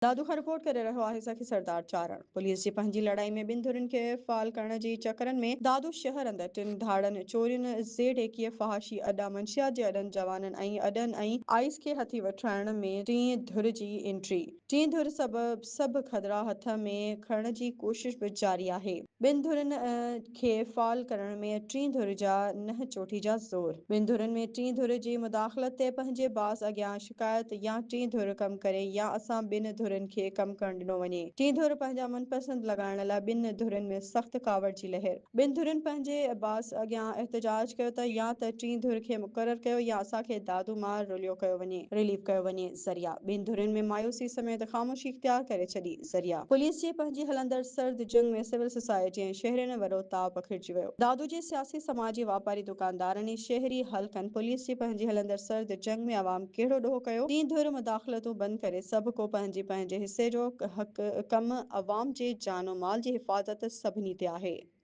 दादू खां रिपोर्ट करे रहियो आहे सखी सरदार चारण। पुलिस जी पंहिंजी लड़ाई में ॿिनि धुरनि खे फ़ाल करण जी चकरनि में दादू शहर अंदरि टिनि धाड़नि चोरियुनि ज़ेड एकवीह फहाशी अॾा मंशियात जे अॾनि जवाननि अॾनि आइस खे हथी वठण में टीं धुर जी एंट्री। टीं धुर सभु खदरा हथ में खणण जी कोशिश बि जारी आहे। ॿिनि धुरनि खे फ़ाल करण में टीं धुर जा नह चोटी जा ज़ोर। ॿिनि धुरनि में टीं धुर जी मुदाख़लत ते पंहिंजे बास अॻियां शिकायत या टीं धुर कम करे या असां ॿिनि धुरनि खे कम करण ॾिनो वञे। टीं धुर पंहिंजा मनपसंद लॻाइण लाइ ॿिनि धुरनि में सख़्त कावड़ जी लहर। ॿिनि धुरनि पंहिंजे बास अॻियां एहतजाज कयो त या त टीं धुर खे मुक़रर कयो या असांखे दादू मां रिलीव कयो वञे। ज़रिया ॿिनि धुरनि में मायूसी समेत ख़ामोशी इख्तियार करे छॾी। ज़रिया पुलिस जी पंहिंजी हलंदड़ सर्द जंग में सिविल सोसाइटी ऐं शहरियुनि वॾो ताव पखिड़िजी वियो। दादू जे सियासी समाजी वापारी दुकानदारनि शहरी हलकनि पुलिस जी पंहिंजी हलंदड़ सर्द जंग में अवाम कहिड़ो ॾोहो कयो। टीं धुर मुदाख़लतूं बंदि करे सभु को पंहिंजे हिसे जो हक़ कम अवाम जे जान माल जी हिफ़ाज़त सभिनी ते आहे।